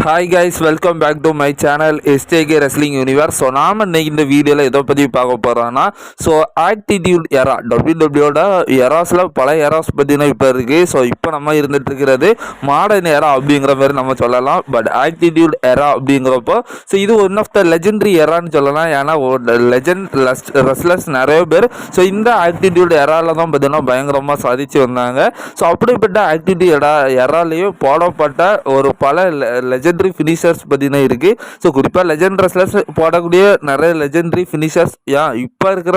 Hi guys, welcome back to my channel STK wrestling universe. So நாம் இன்னைக்கு இந்த வீடியோவில் எதை பற்றி பார்க்க போகிறோன்னா, ஸோ ஆட்டிடியூட் எரா டபிள்யூடபிள்யூட எராஸில் பல எராஸ் பற்றினா இப்போ இருக்குது. ஸோ இப்போ நம்ம இருந்துட்டு இருக்கிறது மாடர்ன் எரா அப்படிங்கிற மாதிரி நம்ம சொல்லலாம். பட் ஆட்டிடியூட் எரா அப்படிங்கிறப்போ ஸோ இது ஒன் ஆஃப் த லெஜெண்டரி எரான்னு சொல்லலாம். ஏன்னா லெஜெண்ட் ரெஸ்லர்ஸ் நிறைய பேர் ஸோ இந்த ஆட்டிடியூட் எராவில் தான் பார்த்தீங்கன்னா பயங்கரமாக சாதிச்சு வந்தாங்க. ஸோ அப்படிப்பட்ட ஆட்டிடியூட் எராலேயே போடப்பட்ட ஒரு பல லெஜெண்டரி ஃபினிஷர்ஸ் பார்த்தீங்கன்னா இருக்குது. ஸோ குறிப்பாக லெஜெண்ட் ரெஸ்லர்ஸ் போடக்கூடிய நிறைய லெஜெண்டரி ஃபினிஷர்ஸ் இப்போ இருக்கிற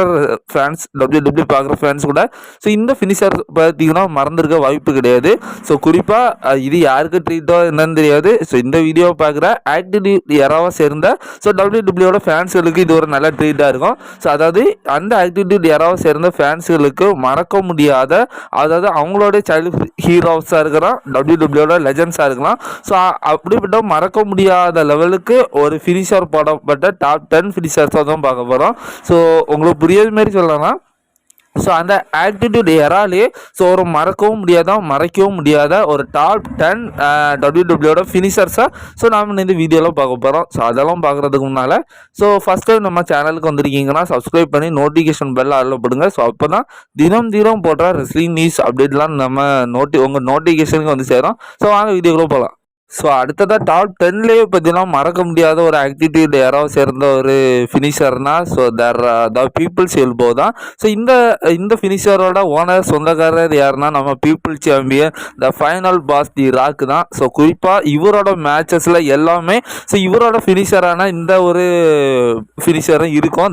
ஃபேன்ஸ் டபிள்யூ பார்க்குற ஃபேன்ஸ் கூட ஸோ இந்த ஃபினிஷர் பார்த்தீங்கன்னா மறந்துருக்க வாய்ப்பு கிடையாது. ஸோ குறிப்பாக இது யாருக்கு ட்ரீட்டோ என்னன்னு தெரியாது. ஸோ இந்த வீடியோவை பார்க்குற ஆக்டிடியூட் எராவை சேர்ந்த ஸோ டபிள்யூட ஃபேன்ஸ்களுக்கு இது ஒரு நல்ல ட்ரீட்டாக இருக்கும். ஸோ அதாவது அந்த ஆக்டிடியூட் எராவை சேர்ந்த ஃபேன்ஸ்களுக்கு மறக்க முடியாத, அதாவது அவங்களோட சைல்டு ஹீரோஸாக இருக்கலாம், டபிள்யூட லெஜெண்ட்ஸாக இருக்கலாம். ஸோ அப்படிப்பட்ட மறக்க முடியாத லெவலுக்கு ஒரு ஃபினிஷர் போடப்பட்ட டாப் 10 ஃபினிஷர்ஸாக தான் பார்க்க போகிறோம். ஸோ உங்களுக்கு புரியாத மாதிரி சொல்லலாம். ஸோ அந்த ஆட்டிடியூட் எராலே ஸோ ஒரு மறைக்கவும் முடியாத ஒரு டாப் 10 டபிள்யூட ஃபினிஷர்ஸாக ஸோ நாம் இந்த வீடியோவில் பார்க்க போகிறோம். ஸோ அதெல்லாம் பார்க்குறதுக்கு முன்னால் ஸோ ஃபஸ்ட் டைம் நம்ம சேனலுக்கு வந்திருக்கீங்கன்னா சப்ஸ்கிரைப் பண்ணி நோட்டிஃபிகேஷன் பெல் அதில் போடுங்க. ஸோ அப்போ தான் தினம் போடுற ரெஸ்லிங் நியூஸ் அப்டேட்லாம் நம்ம உங்கள் நோட்டிஃபிகேஷனுக்கு வந்து சேரும். ஸோ வாங்க வீடியோக்குள்ளே போகலாம். ஸோ அடுத்ததாக டாப் 10லேயே பார்த்தீங்கன்னா மறக்க முடியாத ஒரு ஆக்டிடியூட் யாராவது சேர்ந்த ஒரு ஃபினிஷர்னா ஸோ த பீப்புள்ஸ் எல்போ தான். ஸோ இந்த ஃபினிஷரோட ஓனர் சொந்தக்காரர் யாருன்னா நம்ம people champion the final boss the Rock தான். ஸோ குறிப்பாக இவரோட மேட்சஸில் எல்லாமே ஸோ இவரோட ஃபினிஷரான இந்த ஒரு ஃபினிஷரும் இருக்கும்,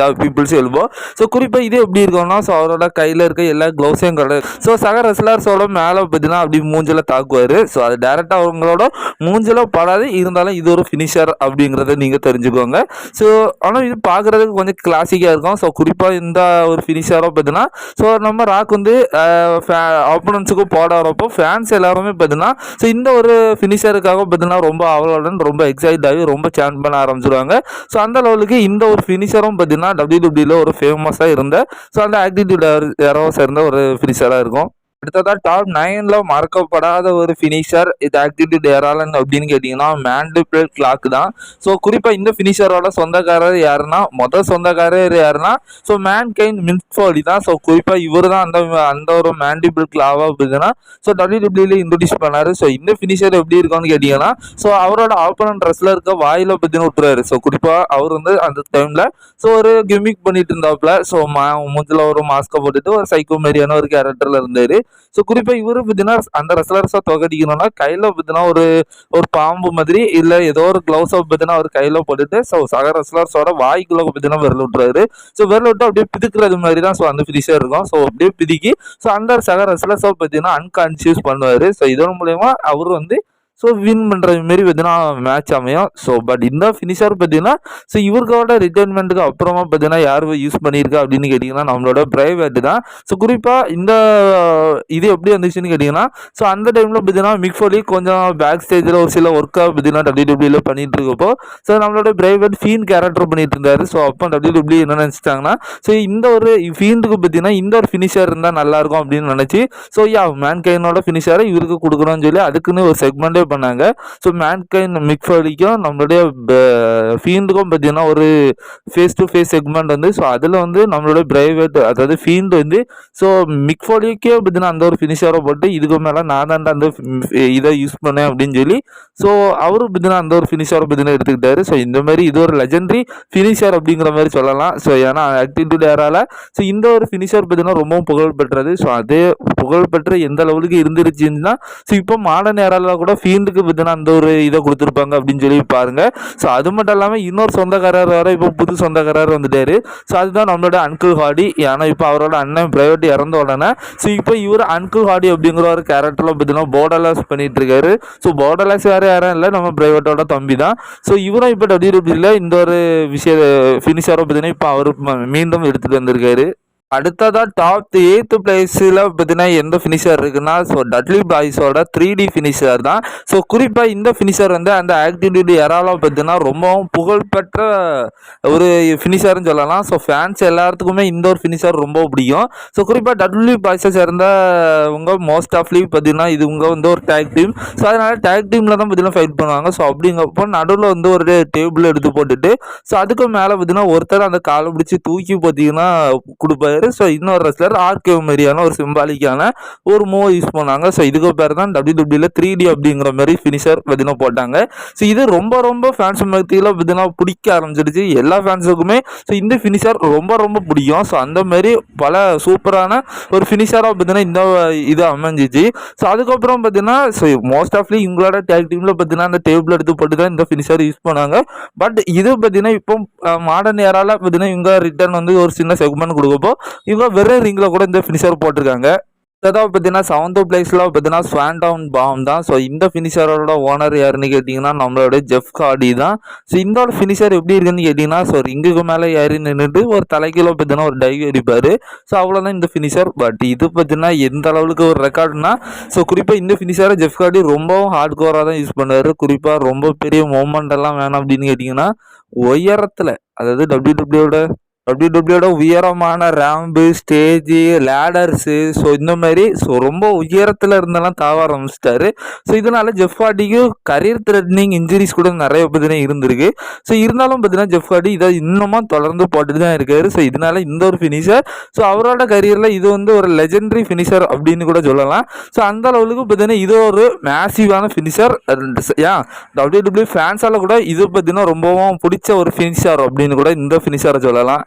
த பீப்புள்ஸ் எல்போ. ஸோ குறிப்பாக இது எப்படி இருக்கும்னா ஸோ அவரோட கையில் இருக்க எல்லா க்ளவுஸையும் கிடையாது. ஸோ சக ரெஸ்லர்ஸோட மேலே பார்த்தீங்கன்னா அப்படி மூஞ்சில் தாக்குவார். ஸோ அது டேரெக்டாக அவங்களோட மூஞ்சில படாது, இருந்தாலும் இது ஒரு ஃபினிஷர் அப்படிங்கிறத நீங்கள் தெரிஞ்சுக்கோங்க. ஸோ ஆனால் இது பார்க்குறதுக்கு கொஞ்சம் கிளாசிக்காக இருக்கும். ஸோ குறிப்பாக இந்த ஒரு ஃபினிஷராக பார்த்தீங்கன்னா ஸோ நம்ம ராக் வந்து ஆப்போனன்ஸுக்கு போட வரப்போ ஃபேன்ஸ் எல்லாருமே பார்த்தீங்கன்னா ஸோ இந்த ஒரு ஃபினிஷருக்காக பார்த்தீங்கன்னா ரொம்ப அவளுடன் ரொம்ப எக்ஸைட் ஆகி ரொம்ப சாண்ட் பண்ண ஆரம்பிச்சிடுவாங்க. ஸோ அந்த லெவலுக்கு இந்த ஒரு ஃபினிஷரும் பார்த்தீங்கன்னா டபிள்யூடபிள்யூல ஒரு ஃபேமஸாக இருந்த ஸோ அந்த ஆக்டிடியூட் யாரோ சேர்ந்த ஒரு ஃபினிஷராக இருக்கும். அடுத்ததாக டாப் 9ல் மறக்கப்படாத ஒரு ஃபினிஷர் இது ஆக்டிடியூட் எராலன் அப்படின்னு கேட்டிங்கன்னா மேண்டிபிள் கிளாக் தான். ஸோ குறிப்பாக இந்த ஃபினிஷரோட சொந்தக்காரர் யாருன்னா சொந்தக்காரர் யாருன்னா ஸோ மேன்கைண்ட் மின்ஃபோலி தான். ஸோ குறிப்பாக இவர் தான் அந்த ஒரு மேண்டிபிள் கிளாவாக பார்த்தீங்கன்னா ஸோ டபிள்யூடபிள்யூல இன்ட்ரோடியூஸ் பண்ணார். ஸோ இந்த ஃபினிஷர் எப்படி இருக்கும்னு கேட்டிங்கன்னா ஸோ அவரோட ஆப்போனன்ட் ரெஸ்லருக்கு வாயில் பற்றின விட்டுறாரு. ஸோ குறிப்பாக அவர் வந்து அந்த டைமில் ஸோ ஒரு கிமிக் பண்ணிட்டு இருந்தாப்புல. ஸோ மூஞ்சில் ஒரு மாஸ்கை போட்டுட்டு ஒரு சைக்கோ மாரியான ஒரு கேரக்டரில் இருந்தார். ஸோ குறிப்பாக இவரு பார்த்தீங்கன்னா அந்த ரெஸ்லர்ஸாக தொகடிக்கணும்னா கையில் பார்த்தீங்கன்னா ஒரு பாம்பு மாதிரி இல்லை ஏதோ ஒரு க்ளவுஸை பார்த்தீங்கன்னா அவர் கையில் போட்டுட்டு ஸோ சக ரெஸ்லர்ஸோட வாய்க்குள்ள பார்த்தீங்கன்னா விரல் விட்டுறாரு. ஸோ விரல் விட்டு அப்படியே பிதுக்குறது மாதிரி தான் ஸோ அந்த ஃபினிஷர் இருக்கும். ஸோ அப்படியே பிதுக்கி ஸோ அந்த சக ரெஸ்லர்ஸை பார்த்தீங்கன்னா அன்கான்சியஸ் பண்ணுவார். ஸோ இதன் மூலயமா அவர் வந்து ஸோ வின் பண்ணுறது மாரி பார்த்தீங்கன்னா மேட்ச் அமையும். ஸோ பட் இந்த ஃபினிஷர் பார்த்தீங்கன்னா ஸோ இவர்களோட ரிட்டைர்மெண்ட்டுக்கு அப்புறமா பார்த்தீங்கன்னா யார் யூஸ் பண்ணியிருக்கா அப்படின்னு கேட்டிங்கன்னா நம்மளோட பிரைவேட் தான். ஸோ குறிப்பாக இந்த இது எப்படி வந்துச்சுன்னு கேட்டிங்கன்னா ஸோ அந்த டைமில் பார்த்தீங்கன்னா மிக்ஃபோலி கொஞ்சம் பேக் ஸ்டேஜில் ஒரு சில ஒர்க்காக பார்த்தீங்கன்னா டபிள்யூடபிள்யூல பண்ணிட்டு இருக்கப்போ ஸோ நம்மளோட பிரைவேட் ஃபீன் கேரக்டர் பண்ணிட்டு இருந்தார். ஸோ அப்போ டபிள்யூடபிள்யூ என்ன நினச்சிட்டாங்கன்னா ஸோ இந்த ஒரு ஃபீண்டுக்கு பார்த்தீங்கன்னா இந்த ஒரு ஃபினிஷர் இருந்தால் நல்லாயிருக்கும் அப்படின்னு நினச்சி ஸோ மேன்கைனோட ஃபினிஷரை இவருக்கு கொடுக்கணும்னு சொல்லி அதுக்குன்னு ஒரு செக்மெண்ட்டே பண்ணாங்க. ஸோ மேன்கைன் மிக்ஃபோலிக்கும் நம்மளுடைய ஃபீண்டுக்கும் பார்த்தீங்கன்னா ஒரு ஃபேஸ் டு ஃபேஸ் செக்மெண்ட் வந்து ஸோ அதில் வந்து நம்மளோட பிரைவேட் அதாவது ஃபீண்ட் வந்து ஸோ மிக்ஃபோலிக்கே பார்த்தீங்கன்னா அந்த ஒரு ஃபினிஷரை போட்டு இதுக்கு மேலே நான் தான் அந்த இதை யூஸ் பண்ணேன் அப்படின்னு சொல்லி ஸோ அவரும் பார்த்தீங்கன்னா அந்த ஒரு ஃபினிஷரை பார்த்தீங்கன்னா எடுத்துக்கிட்டாரு. ஸோ இந்த மாதிரி இது ஒரு லெஜெண்டரி ஃபினிஷர் அப்படிங்கிற மாதிரி சொல்லலாம். ஸோ ஏன்னா ஆக்டிடியூட் ஏரால ஸோ இந்த ஒரு ஃபினிஷர் பார்த்தீங்கன்னா ரொம்பவும் புகழ் பெற்றது. ஸோ அதே புகழ்பெற்ற எந்த லெவலுக்கு இருந்துருச்சுன்னா ஸோ இப்போ மாடர்ன் ஏரால கூட ஃபீண்டுக்கு பார்த்தீங்கன்னா அந்த ஒரு இதை கொடுத்துருப்பாங்க அப்படின்னு சொல்லி பாருங்க. ஸோ அது மட்டும் இல்லாமல் இன்னொரு சொந்தக்காரர் வேற இப்போ புது சொந்தக்காரர் வந்துட்டாரு. ஸோ அதுதான் நம்மளோட அன்கிள் ஹாடி. ஏன்னா இப்போ அவரோட அண்ணன் பிரைவேட் இறந்த உடனே ஸோ இப்போ இவர் அன்கிள் ஹாடி அப்படிங்கிற ஒரு கேரக்டரில் பார்த்தீங்கன்னா போர்டர்லாஸ் பண்ணிட்டு இருக்காரு. ஸோ போர்டர்லாஸ் வேற யாரும் இல்லை, நம்ம பிரைவேட்டோட தம்பி தான். ஸோ இவரும் இப்போ டபிள்யூடபிள்யூல இந்த ஒரு விஷய ஃபினிஷரை பார்த்தீங்கன்னா இப்போ அவர் மீண்டும் எடுத்துகிட்டு வந்திருக்காரு. அடுத்ததாக டாப் 8th பிளேஸில் பார்த்தீங்கன்னா எந்த ஃபினிஷர் இருக்குன்னா ஸோ டட்லி பாய்ஸோட 3D ஃபினிஷர் தான். ஸோ குறிப்பாக இந்த ஃபினிஷர் வந்து அந்த ஆக்டிவிட்டி யாராலும் பார்த்தீங்கன்னா ரொம்பவும் புகழ்பெற்ற ஒரு ஃபினிஷர்னு சொல்லலாம். ஸோ ஃபேன்ஸ் எல்லாத்துக்குமே இந்த ஒரு ஃபினிஷர் ரொம்ப பிடிக்கும். ஸோ குறிப்பாக டட்லி பாய்ஸை சேர்ந்தவங்க மோஸ்ட் ஆஃப்லி பார்த்தீங்கன்னா இவங்க வந்து ஒரு டேக் டீம். ஸோ அதனால் டேக் டீமில் தான் பார்த்தீங்கன்னா ஃபைட் பண்ணுவாங்க. ஸோ அப்படிங்கப்போ நடுவில் வந்து ஒரு டேபிள் எடுத்து போட்டுட்டு ஸோ அதுக்கு மேலே பார்த்தீங்கன்னா ஒருத்தர் அந்த காலை பிடிச்சி தூக்கி பார்த்தீங்கன்னா கொடுப்பாரு. ஸோ இன்னொரு ரெஸ்லர் ஆர்கே மாதிரியான ஒரு சிம்பாலிக்கான ஒரு மூவ் யூஸ் பண்ணாங்க. ஸோ இதுக்கு பேர் தான் WWE 3D அப்படிங்கிற மாதிரி ஃபினிஷர் பார்த்தீங்கன்னா போட்டாங்க. ஸோ இது ரொம்ப ரொம்ப ஃபேன்ஸ் மத்தியில் பார்த்தீங்கன்னா பிடிக்க ஆரம்பிச்சிருச்சு எல்லா ஃபேன்ஸுக்குமே. ஸோ இந்த ஃபினிஷர் ரொம்ப ரொம்ப பிடிக்கும். ஸோ அந்த மாதிரி பல சூப்பரான ஒரு ஃபினிஷராக பார்த்தீங்கன்னா இந்த இது அமைஞ்சிச்சு. ஸோ அதுக்கப்புறம் பார்த்தீங்கன்னா ஸோ மோஸ்ட் ஆஃப்லி இவங்களோட டேக் டீமில் பார்த்தீங்கன்னா அந்த டேபிள் எடுத்து போட்டு தான் இந்த ஃபினிஷர் யூஸ் பண்ணாங்க. பட் இது பார்த்தீங்கன்னா இப்போ மாடர்ன் ஏரால பார்த்தீங்கன்னா இவங்க ரிட்டர்ன் வந்து ஒரு சின்ன செக்மெண்ட் கொடுக்கப்போ இவங்க வெறும் ரிங்கில் கூட இந்த ஃபினிஷர் போட்டிருக்காங்க. அதாவது பார்த்தீங்கன்னா 7th பிளேஸில் பார்த்தீங்கன்னா ஸ்வான்டவுன் பாம் தான். ஸோ இந்த ஃபினிஷரோட ஓனர் யாருன்னு கேட்டிங்கன்னா நம்மளோட ஜெஃப் ஹார்டி தான். ஸோ இந்த ஃபினிஷர் எப்படி இருக்குன்னு கேட்டிங்கன்னா ஸோ ரிங்குக்கு மேலே ஏறி நின்றுட்டு ஒரு தலைக்கிலோ பார்த்தீங்கன்னா ஒரு டைவ் அடிப்பார். ஸோ அவ்வளோதான் இந்த ஃபினிஷர். பட் இது பார்த்தீங்கன்னா எந்த அளவுக்கு ஒரு ரெக்கார்டுனா ஸோ குறிப்பாக இந்த ஃபினிஷரை ஜெஃப் ஹார்டி ரொம்பவும் ஹார்ட் கோராக தான் யூஸ் பண்ணுவார். குறிப்பாக ரொம்ப பெரிய மூமெண்ட் எல்லாம் வேணாம் அப்படின்னு கேட்டிங்கன்னா உயரத்தில் அதாவது டபிள்யூடபிள்யூட உயரமான ரேம்பு ஸ்டேஜு லேடர்ஸு ஸோ இந்த மாதிரி ஸோ ரொம்ப உயரத்தில் இருந்தெல்லாம் தாவ ஆரம்பிச்சிட்டாரு. ஸோ இதனால ஜெஃப் ஹார்டிக்கு கரியர் த்ரெட்னிங் இன்ஜுரிஸ் கூட நிறைய பார்த்தீங்கன்னா இருந்திருக்கு. ஸோ இருந்தாலும் பார்த்தீங்கன்னா ஜெஃப் ஹார்டி இதை இன்னமும் தொடர்ந்து போட்டுட்டு தான் இருக்காரு. ஸோ இதனால இந்த ஒரு ஃபினிஷர் ஸோ அவரோட கரியரில் இது வந்து ஒரு லெஜெண்டரி ஃபினிஷர் அப்படின்னு கூட சொல்லலாம். ஸோ அந்த அளவுக்கு பார்த்தீங்கன்னா இது ஒரு மேசிவான ஃபினிஷர். ஏன் WWE ஃபேன்ஸால் கூட இது பார்த்தீங்கன்னா ரொம்பவும் பிடிச்ச ஒரு ஃபினிஷர் அப்படின்னு கூட இந்த ஃபினிஷரை சொல்லலாம்.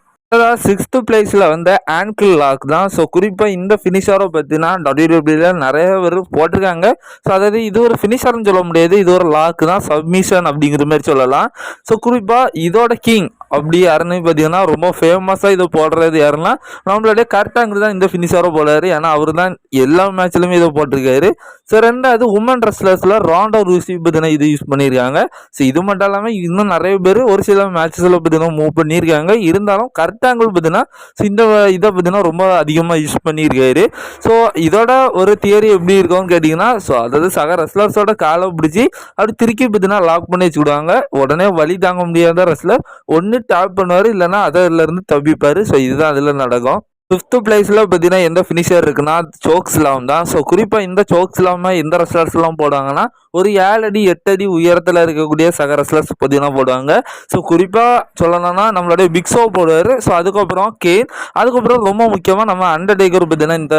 6th பிளேஸில் வந்து ஆங்கிள் லாக் தான். ஸோ குறிப்பாக இந்த ஃபினிஷரை பார்த்தீங்கன்னா WWE நிறைய பேர் போட்டிருக்காங்க. ஸோ அதாவது இது ஒரு ஃபினிஷர்னு சொல்ல முடியாது, இது ஒரு லாக் தான், சப்மிஷன் அப்படிங்கிற மாதிரி சொல்லலாம். ஸோ குறிப்பாக இதோட கிங் அப்படி யாருன்னு பார்த்தீங்கன்னா ரொம்ப ஃபேமஸாக இதை போடுறது யாருன்னா நம்மளுடைய கரெக்டாக தான் இந்த ஃபினிஷரை போடுறாரு. ஏன்னா அவர் தான் எல்லா மேட்ச்லையுமே இதை போட்டிருக்காரு. ஸோ ரெண்டாவது உமன் ரெஸ்லர்ஸில் ராண்டா ரூசி பார்த்தீங்கன்னா இது யூஸ் பண்ணியிருக்காங்க. ஸோ இது மட்டும் இல்லாமல் இன்னும் நிறைய பேர் ஒரு சில மேட்சஸில் பார்த்தீங்கன்னா மூவ் பண்ணியிருக்காங்க. இருந்தாலும் கரெக்டாங்கிள் பார்த்தீங்கன்னா ஸோ இந்த இதை பார்த்தீங்கன்னா ரொம்ப அதிகமாக யூஸ் பண்ணியிருக்காரு. ஸோ இதோட ஒரு தியரி எப்படி இருக்கும்னு கேட்டிங்கன்னா ஸோ அதாவது சக ரெஸ்லர்ஸோட காலை பிடிச்சி அப்படி திருக்கி பார்த்தீங்கன்னா லாக் பண்ணி வச்சுக்கிடுவாங்க. உடனே வலி தாங்க முடியாத ரெஸ்லர் ஒன்று டாப் பண்ணுவார், இல்லைன்னா அதிலிருந்து தப்பிப்பார். ஸோ இதுதான் அதில் நடக்கும். 5th பிளேஸில் பார்த்தீங்கன்னா எந்த ஃபினிஷர் இருக்குன்னா சோக் ஸ்லாம் தான். ஸோ குறிப்பாக இந்த சோக் ஸ்லாமை எந்த ரெஸ்லர்ஸ்லாம் போடுவாங்கன்னா ஒரு 7 அடி 8 அடி உயரத்தில் இருக்கக்கூடிய சக ரெஸ்லர்ஸ் பார்த்தீங்கன்னா போடுவாங்க. ஸோ குறிப்பாக சொல்லணும்னா நம்மளுடைய பிக் ஷோ போடுவார். ஸோ அதுக்கப்புறம் கேன், அதுக்கப்புறம் ரொம்ப முக்கியமாக நம்ம அண்டர்டேக்கர் பார்த்தீங்கன்னா இந்த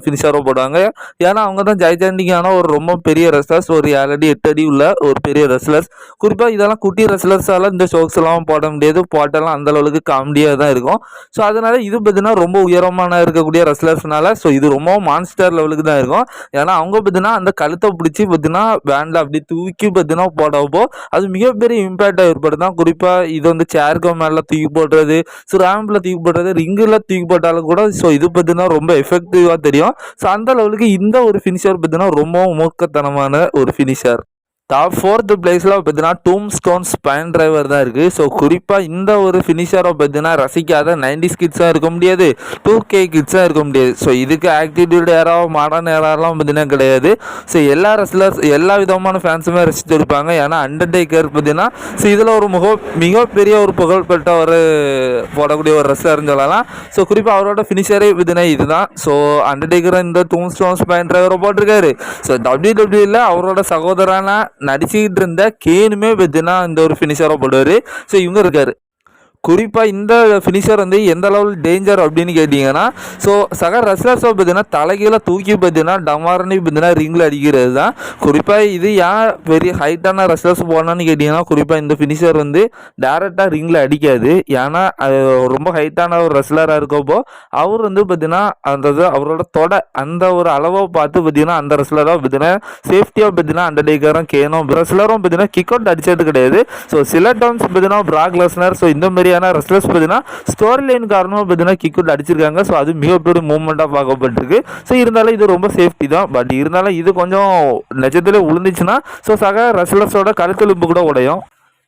ஃபினிஷரை போடுவாங்க. ஏன்னா அவங்க தான் ஜெய்ஜாண்டிக்கான ஒரு ரொம்ப பெரிய ரெஸ்லர்ஸ், ஒரு 7 அடி 8 அடி உள்ள ஒரு பெரிய ரெஸ்லர்ஸ். குறிப்பாக இதெல்லாம் குட்டி ரெஸ்லர்ஸால் இந்த ஷோக்ஸ் எல்லாம் போட முடியாது, போட்டெல்லாம் அந்த அளவுக்கு காமெடியாக தான் இருக்கும். ஸோ அதனால இது பார்த்தீங்கன்னா ரொம்ப உயரமான இருக்கக்கூடிய ரெஸ்லர்ஸ்னால ஸோ இது ரொம்ப மான்ஸ்டர் லெவலுக்கு தான் இருக்கும். ஏன்னா அவங்க பார்த்தீங்கன்னா அந்த கழுத்தை பிடிச்சி பார்த்தீங்கன்னா பேண்டில் அப்படி தூக்கி பார்த்தீங்கன்னா போடப்போ அது மிகப்பெரிய இம்பேக்டாக ஏற்படுதான். குறிப்பாக இது வந்து சேருக்கு மேலே தூக்கி போடுறது, ஸோ ரேம்பில் தூக்கி போடுறது, ரிங்கில் தூக்கி போட்டாலும் கூட ஸோ இது பார்த்தீங்கன்னா ரொம்ப எஃபெக்டிவாக தெரியும். ஸோ அந்த லெவலுக்கு இந்த ஒரு ஃபினிஷர் பார்த்தீங்கன்னா ரொம்ப மூர்க்கத்தனமான ஒரு ஃபினிஷர். டாப் 4th பிளேஸில் பார்த்தீங்கன்னா டூம் ஸ்டோன் ஸ்பைன் டிரைவர் தான் இருக்குது. ஸோ குறிப்பாக இந்த ஒரு ஃபினிஷரை பார்த்தீங்கன்னா ரசிக்காத 90s கிட்ஸாக இருக்க முடியாது, 2K கிட்ஸாக இருக்க முடியாது. ஸோ இதுக்கு ஆக்டிவிட்டி ஏரா மாடர்ன் ஏராலாம் பார்த்தீங்கன்னா கிடையாது. ஸோ எல்லா ரெஸ்லர்ஸ் எல்லா விதமான ஃபேன்ஸுமே ரசித்து இருப்பாங்க. ஏன்னா அண்டர்டேக்கர் பார்த்தீங்கன்னா ஸோ இதில் ஒரு மிகப்பெரிய ஒரு புகழ்பெற்ற ஒரு போடக்கூடிய ஒரு ரெஸ்லர்னு சொல்லலாம். ஸோ குறிப்பாக அவரோட ஃபினிஷரே பார்த்தீங்கன்னா இதுதான். ஸோ அண்டர்டேக்கர் இந்த டூம் ஸ்டோன் ஸ்பைன் டிரைவரை போட்டிருக்காரு. ஸோ WWE அவரோட சகோதரனா நடிச்சுக்கிட்டு இருந்த கேனுமே பார்த்தீங்கன்னா இந்த ஒரு ஃபினிஷரை போடுவார். ஸோ இவங்க இருக்காரு. குறிப்பாக இந்த ஃபினிஷர் வந்து எந்த லெவல் டேஞ்சர் அப்படின்னு கேட்டிங்கன்னா ஸோ சக ரெஸ்லர்ஸை பார்த்தீங்கன்னா தலைகீழ தூக்கி பார்த்தீங்கன்னா டமார்னு பார்த்தீங்கன்னா ரிங்கில் அடிக்கிறது தான். குறிப்பாக இது ஏன் பெரிய ஹைட்டான ரெஸ்லர்ஸ் போனான்னு கேட்டிங்கன்னா குறிப்பாக இந்த ஃபினிஷர் வந்து டேரெக்டாக ரிங்கில் அடிக்காது. ஏன்னா அது ரொம்ப ஹைட்டான ஒரு ரெஸ்லராக இருக்கப்போ அவர் வந்து பார்த்தீங்கன்னா அந்த அவரோட தொடை அந்த ஒரு அளவை பார்த்து பார்த்தீங்கன்னா அந்த ரெஸ்லராக பார்த்தீங்கன்னா சேஃப்டியாக பார்த்தீங்கன்னா அண்டர்டேக்கரும் கேனும் ரெஸ்லரும் பார்த்தீங்கன்னா கிக் அவுட் அடிச்சது கிடையாது. ஸோ சில டைம்ஸ் பார்த்தீங்கன்னா பிராக் லெஸ்னர் ஸோ இந்த மாதிரி ரெஸ்லர்ஸ் பார்த்தீங்கன்னா ஸ்டோரி லைன் காரணமாக பார்த்தீங்கன்னா கிக் அவுட் அடிச்சிருக்காங்க. ஸோ அது மிகப்பெரிய மூவ்மெண்ட்டாக பார்க்கப்பட்டிருக்கு. ஸோ இருந்தாலும் இது ரொம்ப சேஃப்டி தான். பட் இருந்தாலும் இது கொஞ்சம் நிஜத்தில் விழுந்துச்சுன்னா ஸோ சக ரெஸ்லர்ஸோட கழுத்தெலும்பு கூட உடையும்.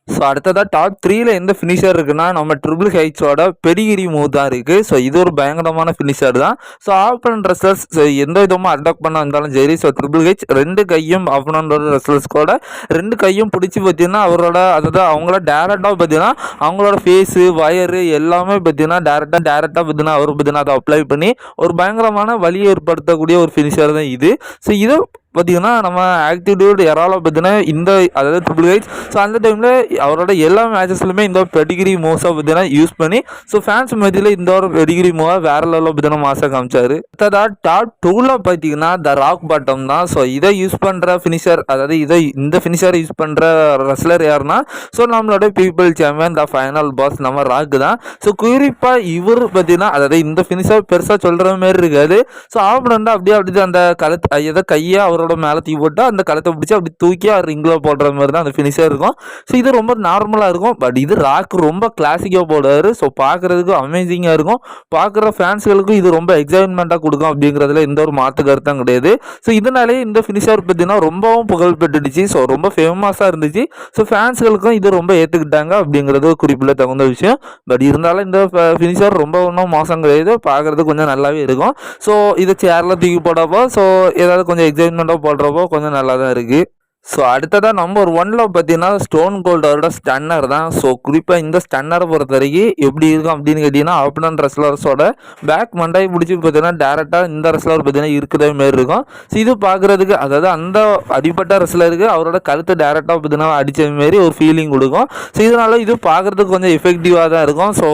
ஸோ அடுத்ததாக டாப் 3ல எந்த ஃபினிஷர் இருக்குன்னா நம்ம ட்ரிபிள் ஹெச்சோட பெடிகிரி மூவ் தான் இருக்குது. ஸோ இது ஒரு பயங்கரமான ஃபினிஷர் தான். ஸோ ஆப்பனன்ட் ரெஸ்லர்ஸ் எந்த விதமாக அட்டாக் பண்ண வந்தாலும் சரி, ஸோ ட்ரிபிள் ஹெச் 2 கையும் ஆப்பனன்டோட ரெஸ்லர்ஸ் கூட 2 கையும் பிடிச்சி பார்த்தீங்கன்னா அவரோட அதாவது அவங்கள டேரெக்டாக பார்த்தீங்கன்னா அவங்களோட ஃபேஸு வயரு எல்லாமே பார்த்தீங்கன்னா டேரெக்டாக பார்த்தீங்கன்னா அவர் பார்த்தீங்கன்னா அதை அப்ளை பண்ணி ஒரு பயங்கரமான வலியை ஏற்படுத்தக்கூடிய ஒரு ஃபினிஷர் தான் இது. ஸோ இதை பார்த்தீங்கன்னா நம்ம ஆக்டிடியூட் எராவில் பார்த்தீங்கன்னா இந்த அதாவது ட்ரிபிள் ஹெச் ஸோ அந்த டைமில் அவரோட எல்லா மேட்சஸ்லையுமே இந்த பெடிகிரி மூவ்ஸாக பார்த்தீங்கன்னா யூஸ் பண்ணி ஸோ ஃபேன்ஸ் மத்தியில் இந்த ஒரு பெடிகிரி மூவாக வேறு லெவலில் பார்த்தீங்கன்னா மாசாக காமிச்சார். அடுத்ததாக டாப் 2ல் பார்த்தீங்கன்னா த ராக் பாட்டம் தான். ஸோ இதை யூஸ் பண்ணுற ஃபினிஷர் அதாவது இந்த ஃபினிஷரை யூஸ் பண்ணுற ரெஸ்லர் யாருன்னா ஸோ நம்மளோட people champion the final boss நம்ம ராக் தான். ஸோ குறிப்பாக இவர் பார்த்தீங்கன்னா அதாவது இந்த ஃபினிஷர் பெருசாக சொல்கிற மாதிரி இருக்காது. ஸோ ஆப்பனண்ட் அப்படியே அந்த கழுத்து எதை கையை அவர் மேலே தூக்கி போட்டு அந்த களத்தை பிடிச்சி அப்படி தூக்கி ரிங்கில் போடுற மாதிரி தான் அந்த ஃபினிஷாக இருக்கும். ஸோ இது ரொம்ப நார்மலாக இருக்கும். பட் இது ராக் ரொம்ப கிளாசிக்காக போடுவார். ஸோ பார்க்குறதுக்கு அமேசிங்காக இருக்கும். பார்க்குற ஃபேன்ஸ்களுக்கும் இது ரொம்ப எக்ஸைட்மெண்ட்டாக கொடுக்கும் அப்படிங்கிறதுல எந்த ஒரு மாற்று கருத்தும் கிடையாது. ஸோ இதனாலே இந்த ஃபினிஷர் பார்த்தீங்கன்னா ரொம்பவும் புகழ் பெற்றுடுச்சு. ஸோ ரொம்ப ஃபேமஸாக இருந்துச்சு. ஸோ ஃபேன்ஸ்களுக்கும் இது ரொம்ப ஏற்றுக்கிட்டாங்க அப்படிங்கிறது குறிப்பிட தகுந்த விஷயம். பட் இருந்தாலும் இந்த ஃபினிஷர் ரொம்ப ஒன்றும் மோசம் கிடையாது. பார்க்குறதுக்கு கொஞ்சம் நல்லாவே இருக்கும். ஸோ இதை சேரில் தூக்கி போடப்போ ஸோ ஏதாவது கொஞ்சம் எக்ஸைட்மெண்ட்டாக போடுறப்போ கொஞ்சம் நல்லா தான் இருக்குது. ஸோ அடுத்ததாக நம்பர் 1ல் பார்த்தீங்கன்னா ஸ்டோன் கோல்டோட ஸ்டன்னர் தான். ஸோ குறிப்பாக இந்த ஸ்டன்னரை பொறுத்த வரைக்கும் எப்படி இருக்கும் அப்படின்னு கேட்டிங்கன்னா ஆப்பனன்ட் ரெஸ்லர்ஸோட பேக் மண்டாய் பிடிச்சி பார்த்தீங்கன்னா டேரெக்டாக இந்த ரெஸ்லர் பார்த்தீங்கன்னா இருக்கிற மாரி இருக்கும். ஸோ இது பார்க்குறதுக்கு அதாவது அந்த அடிப்பட்ட ரெஸ்லருக்கு அவரோட கழுத்தை டேரெக்டாக பார்த்தீங்கன்னா அடித்த மாரி ஒரு ஃபீலிங் கொடுக்கும். ஸோ இதனால் இது பார்க்குறதுக்கு கொஞ்சம் எஃபெக்டிவாக தான் இருக்கும். ஸோ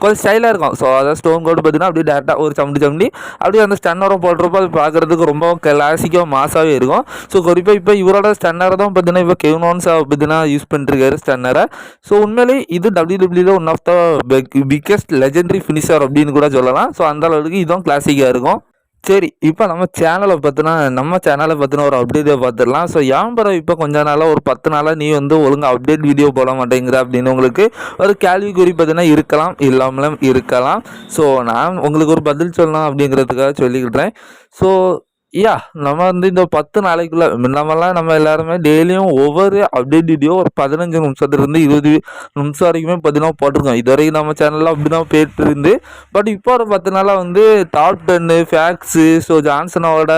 கொஞ்சம் ஸ்டைலாக இருக்கும். ஸோ அதாவது ஸ்டோன் கோல்டு பார்த்தீங்கன்னா அப்படியே டேரெக்டாக ஒரு சம்படி அப்படியே அந்த ஸ்டன்னரை போடுறப்போ அது பார்க்குறதுக்கு ரொம்ப கிளாசிக்காக மாசாகவே இருக்கும். ஸோ குறிப்பாக இப்போ இவரோட ஸ்டன்னர் தான் பார்த்தீங்கன்னா இப்போ கெவின் ஓவன்ஸ் பார்த்தீங்கன்னா யூஸ் பண்ணிருக்காரு ஸ்டன்னரை. ஸோ உண்மையிலே இது WWE one of the biggest legendary finisher அப்படின்னு கூட சொல்லலாம். ஸோ அந்த அளவுக்கு இதுவும் கிளாசிக்காக இருக்கும். சரி, இப்போ நம்ம சேனலை பற்றின ஒரு அப்டேட்டை பார்த்துடலாம். ஸோ ஏன் இப்போ கொஞ்ச நாளாக ஒரு 10 நாளாக நீ ஒழுங்காக அப்டேட் வீடியோ போட மாட்டேங்கிற அப்படின்னு உங்களுக்கு ஒரு கேள்விக்குறி பார்த்தீங்கன்னா இருக்கலாம், இல்லாமலும் இருக்கலாம். ஸோ நான் உங்களுக்கு ஒரு பதில் சொல்லலாம் அப்படிங்கிறதுக்காக சொல்லிக்கிட்டேன். ஸோ நம்ம இந்த 10 நாளைக்குள்ள முன்னமெல்லாம் நம்ம எல்லாருமே டெய்லியும் ஒவ்வொரு அப்டேட் வீடியோ ஒரு 15 நிமிஷத்துலேருந்து 20 நிமிஷம் வரைக்குமே பார்த்தீங்கன்னா போட்டிருக்கோம். இது வரைக்கும் நம்ம சேனலில் அப்படின்னா போயிட்டு இருந்து. பட் இப்போ ஒரு 10 நாளாக டாப் 10 ஃபேக்ட்ஸு ஸோ ஜான்சனோட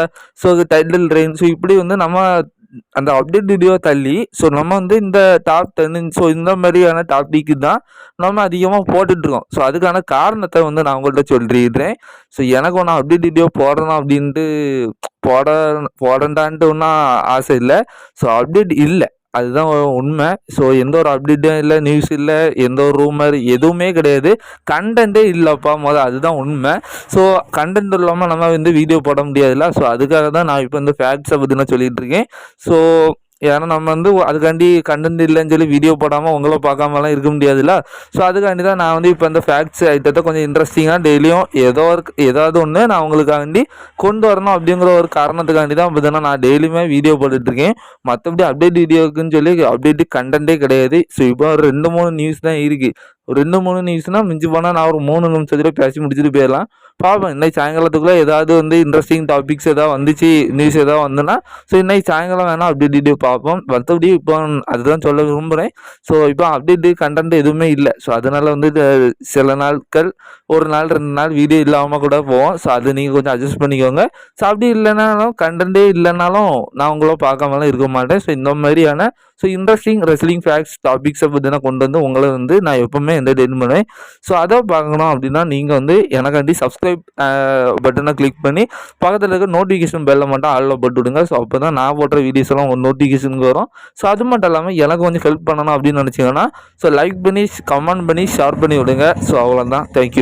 டைட்டில் ரெயின் ஸோ இப்படி நம்ம அந்த அப்டேட் வீடியோ தள்ளி ஸோ நம்ம இந்த டாப் 10 ஸோ இந்த மாதிரியான டாபிக்கு தான் நம்ம அதிகமாக போட்டுட்ருக்கோம். ஸோ அதுக்கான காரணத்தை நான் உங்கள்கிட்ட சொல்லிடுறேன். ஸோ எனக்கு ஒன்றும் அப்டேட் வீடியோ போடணும் அப்படின்ட்டு போடண்டான்ட்டு ஒன்றும் ஆசை இல்லை. ஸோ அப்டேட் இல்லை, அதுதான் உண்மை. ஸோ எந்த ஒரு அப்டேட்டும் இல்லை, நியூஸ் இல்லை, எந்த ஒரு ரூமர் எதுவுமே கிடையாது. கண்டென்ட்டே இல்லைப்பா அதுதான் உண்மை. ஸோ கண்டென்ட் இல்லாமல் நம்ம வீடியோ போட முடியாதுல்ல. ஸோ அதுக்காக தான் நான் இப்போ ஃபேக்ட்ஸை பற்றி நான் சொல்லிகிட்டு இருக்கேன். ஸோ ஏன்னா நம்ம அதுக்காண்டி கண்டென்ட் இல்லைன்னு சொல்லி வீடியோ போடாமல் உங்களை பார்க்காமலாம் இருக்க முடியாதுல்ல. ஸோ அதுக்காண்டி தான் நான் இப்போ இந்த ஃபேக்ட்ஸ் ஐட்டத்தை கொஞ்சம் இன்ட்ரெஸ்டிங்காக டெய்லியும் ஏதாவது ஒன்று நான் உங்களுக்காண்டி கொண்டு வரணும் அப்படிங்கிற ஒரு காரணத்துக்காண்டி தான் பார்த்தீங்கன்னா நான் டெய்லியுமே வீடியோ போட்டுட்ருக்கேன். மற்றபடி அப்டேட் வீடியோக்குன்னு சொல்லி அப்டேட்டு கண்டென்ட்டே கிடையாது. ஸோ இப்போ ஒரு 2-3 நியூஸ் தான் இருக்குது. ஒரு 2-3 நியூஸ்னால் மிஞ்சி போனால் நான் ஒரு 3 நிமிஷத்துல பேசி முடிச்சுட்டு போயிடலாம். பார்ப்போம் இன்னைக்கு சாயங்காலத்துக்குள்ளே ஏதாவது இன்ட்ரெஸ்டிங் டாபிக்ஸ் ஏதாவது வந்துச்சு, நியூஸ் ஏதாவது வந்துன்னா ஸோ இன்னைக்கு சாயங்காலம் வேணால் அப்டேட் வீடியோ பார்ப்போம். மற்றபடி இப்போ அதுதான் சொல்ல விரும்புகிறேன். ஸோ இப்போ அப்டேட்டு கண்டென்ட் எதுவுமே இல்லை. ஸோ அதனால் சில நாட்கள் 1 நாள் 2 நாள் வீடியோ இல்லாமல் கூட போவோம். ஸோ அது நீங்கள் கொஞ்சம் அட்ஜஸ்ட் பண்ணிக்கோங்க. ஸோ அப்படி இல்லைனாலும் கண்டென்ட்டே இல்லைனாலும் நான் உங்கள பார்க்காமலாம் இருக்க மாட்டேன். ஸோ இந்த மாதிரியான இன்ட்ரெஸ்டிங் ரெஸ்லிங் ஃபேக்ட்ஸ் டாபிக்ஸை பற்றினா கொண்டு உங்களை நான் எப்போவுமே என்டர்டெயின் பண்ணுவேன். ஸோ அதை பார்க்கணும் அப்படின்னா நீங்கள் எனக்காண்டி சப்ஸ்கிரைப் பட்டனை கிளிக் பண்ணி பக்கத்தில் இருக்க நோட்டிஃபிகேஷன் பெல்லை மட்டும் ஆளில் போட்டு விடுங்க. ஸோ அப்போ தான் நான் போடுற வீடியோஸ் எல்லாம் ஒரு நோட்டிஃபிகேஷனுக்கு வரும். ஸோ அது மட்டும் இல்லாமல் எனக்கு கொஞ்சம் ஹெல்ப் பண்ணணும் அப்படின்னு நினச்சிங்கன்னா லைக் பண்ணி கமெண்ட் பண்ணி ஷேர் பண்ணி விடுங்க. ஸோ அவ்வளோதான். தேங்க்யூ.